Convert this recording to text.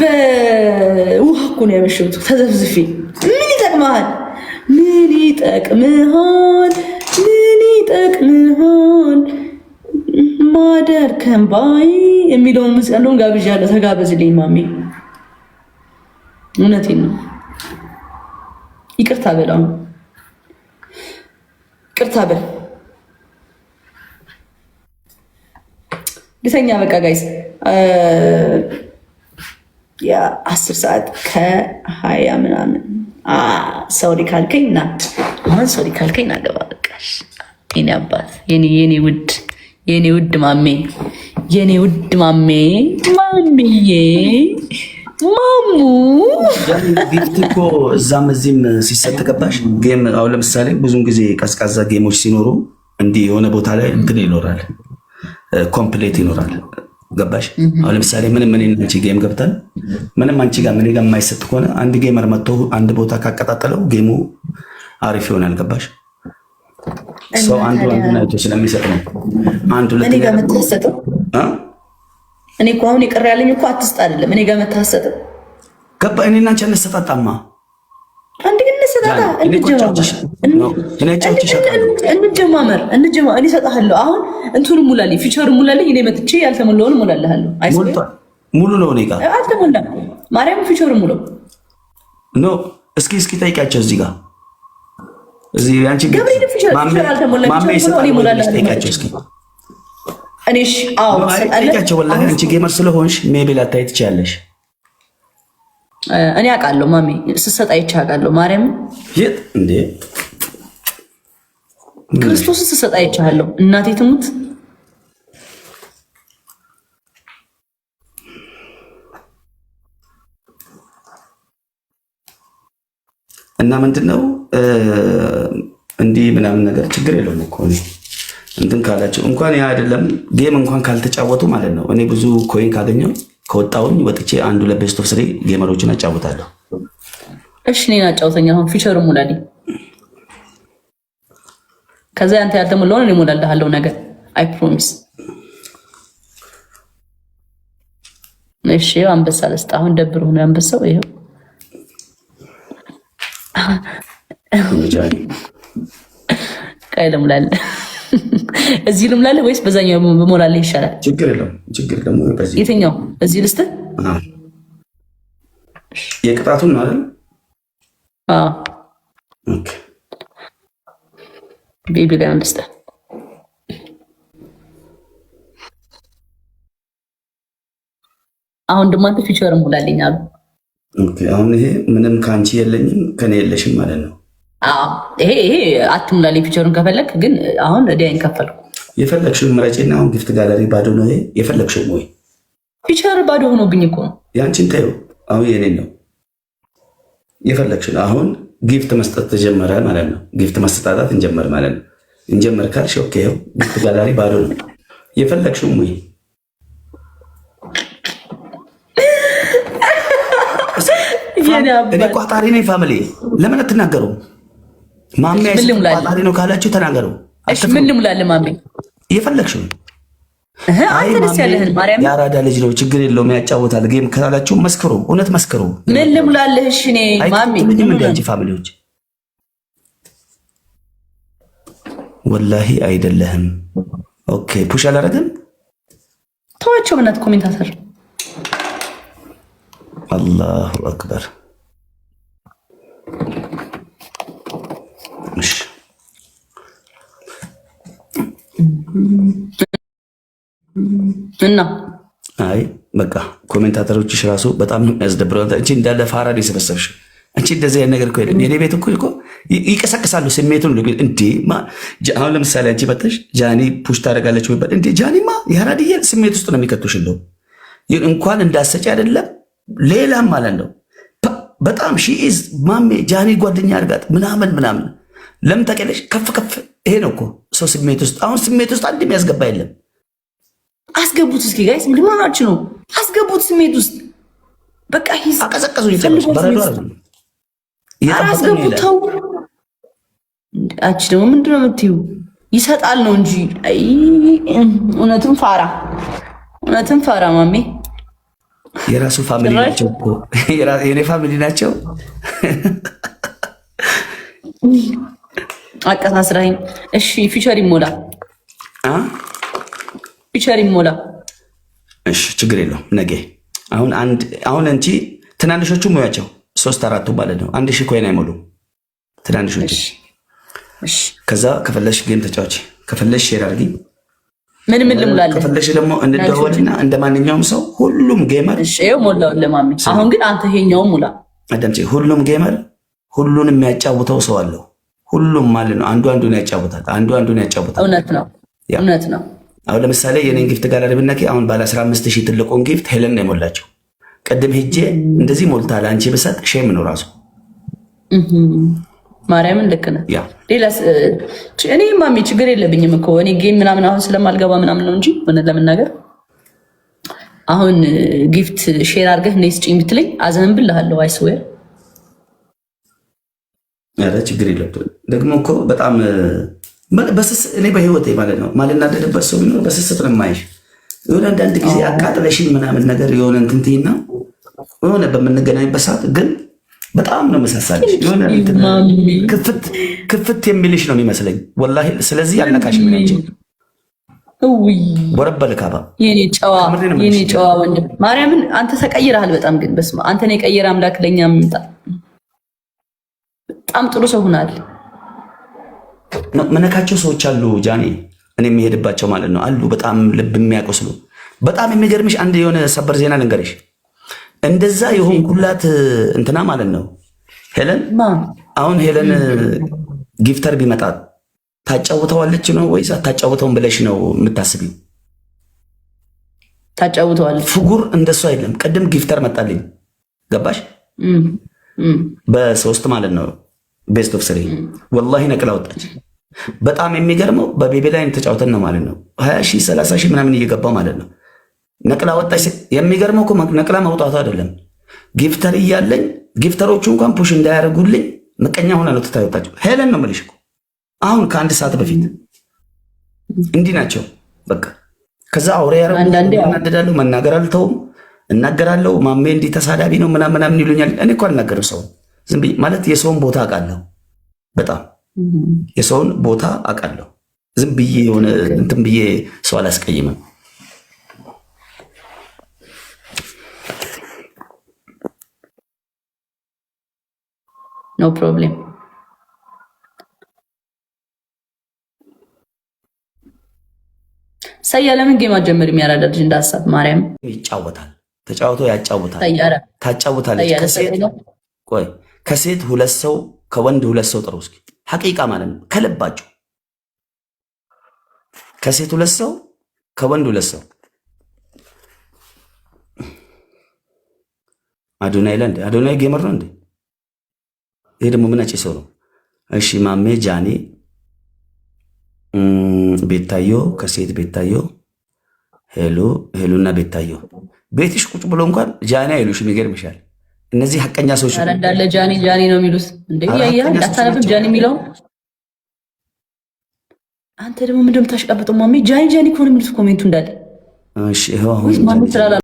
በውሃ እኮ ነው ያመሸሁት ተዘፍዝፌ። ምን ይጠቅምሃል? ምን ይጠቅምሃል? ምን ይጠቅምሃል? ማደር ከንባይ የሚለውን ሙዚቃ እንደውም ጋብዣለሁ። ተጋበዝልኝ ማሜ። እውነቴን ነው። ይቅርታ በል፣ አሁን ይቅርታ በል። ልተኛ በቃ ጋይስ። የ10 ሰዓት ከ20 ምናምን ሰውሪ ካልከኝ ና፣ አሁን ሰውሪ ካልከኝ ና ገባ። በቃ የኔ አባት፣ የኔ ውድ ማሜ፣ የኔ ውድ ማሜ፣ ማሚዬ፣ ማሙ ጊፍት እኮ እዛም እዚህም ሲሰጥ ገባሽ። ጌም አሁን ለምሳሌ ብዙን ጊዜ ቀዝቃዛ ጌሞች ሲኖሩ እንዲህ የሆነ ቦታ ላይ እንትን ይኖራል፣ ኮምፕሌት ይኖራል። ገባሽ? አሁን ለምሳሌ ምንም አንቺ ጌም ገብተን ምንም አንቺ ጋር ምን ጋር የማይሰጥ ከሆነ አንድ ጌመር መጥቶ አንድ ቦታ ካቀጣጠለው ጌሙ አሪፍ ይሆናል። ገባሽ? ሰው አንዱ አይቶ ስለሚሰጥ ነው። አንዱ እኔ ጋር መታሰጠው እኔ እኮ አሁን ይቀር ያለኝ እኮ አትስጥ አይደለም። እኔ ጋር መታሰጠው ገባ። እኔ እና አንቺ እንሰጣጣማ አንድ ግን እንሰጣጣ እንጀማመር። እኔ እሰጥሃለሁ። አሁን እንትኑ ሙላልኝ፣ ፊቸሩ ሙላልኝ። እኔ መጥቼ ያልተሞላውን ሙላልሃለሁ። ሙሉ ነው እኔ ጋር አልተሞላም። ማርያም ፊቸሩ ሙሉ ኖ። እስኪ ጠይቃቸው እዚህ ጋር እዚህ አንቺ ገብርኤል ፊቸር አልተሞላም። እኔ ሙላልሃለሁ። ጠይቃቸው እስኪ። እኔሽ ጠይቃቸው። ወላሂ አንቺ ጌመር ስለሆንሽ ሜቢ ላታይ ትችያለሽ። እኔ አውቃለሁ ማሚ ስሰጥ አይቼ አውቃለሁ። ማርያም የት እንዴ ክርስቶስ ስሰጥ አይቻለሁ። እናቴ ትሙት እና ምንድነው እንዲህ ምናምን ነገር ችግር የለውም እኮ እንትን ካላቸው እንኳን ያ አይደለም ጌም እንኳን ካልተጫወቱ ማለት ነው። እኔ ብዙ ኮይን ካገኘው ከወጣውኝ ወጥቼ አንዱ ለቤስት ኦፍ 3 ጌመሮችን አጫውታለሁ። እሺ እኔን አጫውተኛ። አሁን ፊቸሩ ሙላልኝ። ከዛ አንተ ያልተሞላውን እኔ እሞላለሁ ነገር አይ ፕሮሚስ። እሺ አንበሳ ለስጣ። አሁን ደብሮ ነው አንበሳው። ይሄው ቀይ ልምላል። እዚህ ልምላል ወይስ በዛኛው በሞላልህ ይሻላል? ችግር የለውም። ችግር ደግሞ በዚህ የትኛው እዚህ ልስጥ? የቅጣቱን ነው አይደል? አዎ ኦኬ። ቤቢ ጋር ልስጥ። አሁን ደግሞ አንተ ፊቸር ሙላልኝ አሉ። ኦኬ። አሁን ይሄ ምንም ካንቺ የለኝም ከኔ የለሽም ማለት ነው። ይሄ አትሙላልኝ ፊቸሩን ከፈለክ ግን አሁን እዳይን ከፈልኩ። የፈለግሽውን ምረጪና አሁን ጊፍት ጋለሪ ባዶ ነው። ይሄ የፈለግሽው ወይ ፊቸር ባዶ ሆኖብኝ እኮ ነው። ያንቺን ታዩ። አሁን የኔን ነው የፈለግሽው። አሁን ጊፍት መስጠት ተጀመረ ማለት ነው። ጊፍት ማሰጣጣት እንጀመር ማለት ነው። እንጀመር ካልሽ ኦኬ። ይኸው ጊፍት ጋለሪ ባዶ ነው። የፈለግሽው ወይ እኔ ቋጣሪ ነኝ። ፋሚሊ ለምን አትናገሩ? ማሜ ቋጣሪ ነው ካላችሁ ተናገሩ። እሺ ምን ልሙላልህ ማሜ? የፈለግሽው አንተ ደስ ያለህን ማርያም። የአራዳ ልጅ ነው ችግር የለውም ያጫወታል። ጌም ካላችሁ መስክሩ፣ እውነት መስክሩ። ምን ልሙላልህ? እሺ እኔ ማሜ ምንም እንደ ፋሚሊዎች ወላሂ አይደለህም። ኦኬ ፑሽ አላረግም። ተዋቸው በእናትህ ኮሜንታተር። አላሁ አክበር። እሺ እና አይ በቃ ኮሜንታተሮችሽ ራሱ በጣም ያስደብረው። አንቺ እንዳለ ፋራድ የሰበሰብሽ አንቺ እንደዚህ አይነት ነገር እኮ የለም። የኔ ቤት እኮ ይቀሰቅሳሉ ስሜቱን እንዴ። አሁን ለምሳሌ አንቺ መጥተሽ ጃኒ ፑሽ ታደርጋለች ወይ እንዴ? ጃኒማ የአራድዬ ስሜት ውስጥ ነው የሚከቱሽ። እንደው እንኳን እንዳሰጪ አይደለም ሌላም ማለት ነው። በጣም ሺኢዝ ማሜ ጃኒ ጓደኛ አድርጋት ምናምን ምናምን። ለምን ታውቂያለሽ? ከፍ ከፍ ይሄ ነው እኮ ሰው ስሜት ውስጥ። አሁን ስሜት ውስጥ አንድ የሚያስገባ የለም። አስገቡት እስኪ ጋይስ፣ ምን ሆናችሁ ነው? አስገቡት ስሜት ውስጥ በቃ ሂስ አቀዘቀዙ ይፈልጉ በረዶ አይደል? አስገቡት። ተው አንቺ ደግሞ ምንድነው የምትይው? ይሰጣል ነው እንጂ እውነትም ፋራ ማሜ የራሱ ፋሚሊ ናቸው እኮ የኔ ፋሚሊ ናቸው። አቀሳስራኝ። እሺ ፊቸር ይሞላ እሺ ችግር የለውም። ነገ አሁን እንጂ ትናንሾቹ ሙያቸው 3-4 ማለት ነው 1000 ኮይን አይሞሉም ትናንሾቹ። ከዛ ከፈለሽ ጌም ተጫዋች፣ ከፈለሽ ሼር አድርጊ፣ ምን ልሙላለን፣ ከፈለሽ ደግሞ እንደደወልና እንደ ማንኛውም ሰው ሁሉም ጌመር ሞላው ለማሚ። አሁን ግን አንተ ይሄኛው ሙላ አዳምጪ። ሁሉም ጌመር ሁሉን የሚያጫውተው ሰው አለው። ሁሉም ማለት ነው አንዱን ያጫውታል፣ አንዱን ያጫውታል። እውነት ነው። አሁን ለምሳሌ የኔን ጊፍት ጋር ብነኪ አሁን ባለ 15000 ትልቁን ጊፍት ሄለን ነው የሞላቸው። ቅድም ሄጄ እንደዚህ ሞልታል አንቺ ብሰጥ ሼም ነው ራሱ። ማርያምን ልክ ነህ። ሌላስ እኔ ማሚ ችግር የለብኝም እኮ እኔ ጌም ምናምን አሁን ስለማልገባ ምናምን ነው እንጂ እውነት ለመናገር አሁን ጊፍት ሼር አድርገህ ነይ ስጪኝ ብትለኝ አዘንብልሃለሁ። አይስዌር ኧረ ችግር የለብንም። ደግሞ እኮ በጣም እኔ በህይወቴ ማለት ነው ማልናደድበት ሰው ቢኖር በስስት ነው የማይሽ። የሆነ አንዳንድ ጊዜ አቃጥለሽኝ ምናምን ነገር የሆነ እንትንትና የሆነ በምንገናኝበት ሰዓት ግን በጣም ነው መሳሳልሽ። የሆነ ክፍት የሚልሽ ነው የሚመስለኝ ወላሂ። ስለዚህ ያልነካሽ ምን እንጂ ወረበል ካባ የኔ ጨዋ ወንድም ማርያምን አንተ ተቀይረሃል በጣም ግን በስመ አብ አንተን የቀየረ አምላክ ለኛ ምንጣ በጣም ጥሩ ሰው ሆናል። መነካቸው ሰዎች አሉ ጃኒ፣ እኔ የሚሄድባቸው ማለት ነው አሉ በጣም ልብ የሚያቆስሉ። በጣም የሚገርምሽ አንድ የሆነ ሰበር ዜና ልንገርሽ። እንደዛ የሆንኩላት እንትና ማለት ነው ሄለን። አሁን ሄለን ጊፍተር ቢመጣ ታጫውተዋለች ነው ወይስ አታጫውተውም ብለሽ ነው የምታስቢው? ታጫውተዋለች። ፍጉር እንደሱ አይደለም። ቅድም ጊፍተር መጣልኝ ገባሽ? በ3 ማለት ነው ቤስት ኦፍ 3 ወላሂ ነቅላ ወጣች። በጣም የሚገርመው በቤቢ ላይን ተጫውተን ነው ማለት ነው 20,000 30,000 ምናምን እየገባ ማለት ነው ነቅላ ወጣች። የሚገርመው እኮ ነቅላ መውጣቱ አይደለም ጊፍተር እያለኝ ጊፍተሮቹ እንኳን ፑሽ እንዳያደርጉልኝ ምቀኛ ሆና ነው ትታወጣቸው። ሄለን ነው የምልሽ እኮ አሁን ከ1 ሰዓት በፊት እንዲህ ናቸው በቃ። ከዛ አውሬ ያደርጉ መናገር አልተውም፣ እናገራለሁ። ማሜ እንዲህ ተሳዳቢ ነው ምናምን ይሉኛል። እኔ እኮ አልናገርም ሰው ዝም ብዬ ማለት የሰውን ቦታ አውቃለሁ። በጣም የሰውን ቦታ አውቃለሁ። ዝም ብዬ የሆነ እንትን ብዬ ሰው አላስቀይምም። ኖ ፕሮብሌም። ሰያ ለምን ጌም አትጀምር? የሚያራዳ ልጅ እንዳሳብ ማርያም ይጫወታል። ተጫውቶ ያጫውታል። ታጫውታለች። ከሴት 2 ሰው ከወንድ 2 ሰው ጥሩ እስኪ ሐቂቃ ማለት ነው ከልባቸው። ከሴት 2 ሰው ከወንድ 2 ሰው። አዶናይ ለንድ አዶናይ ጌመር ነው እንዴ? ይሄ ደግሞ ምን አጭ ሰው ነው? እሺ ማሜ ጃኒ ቤታዮ ከሴት ቤታዮ ሄሉና ቤታዮ ቤትሽ ቁጭ ብሎ እንኳን ጃኒ አይሉሽም። ይገርምሻል። እነዚህ ሐቀኛ ሰዎች እንዳለ ጃኒ ነው የሚሉት እንዴ? አታነብም ጃኒ የሚለው አንተ ደግሞ ምንድን ነው የምታሽቃብጠው? ማሜ ጃኒ እኮ ነው የሚሉት ኮሜንቱ እንዳለ። እሺ ይሄው አሁን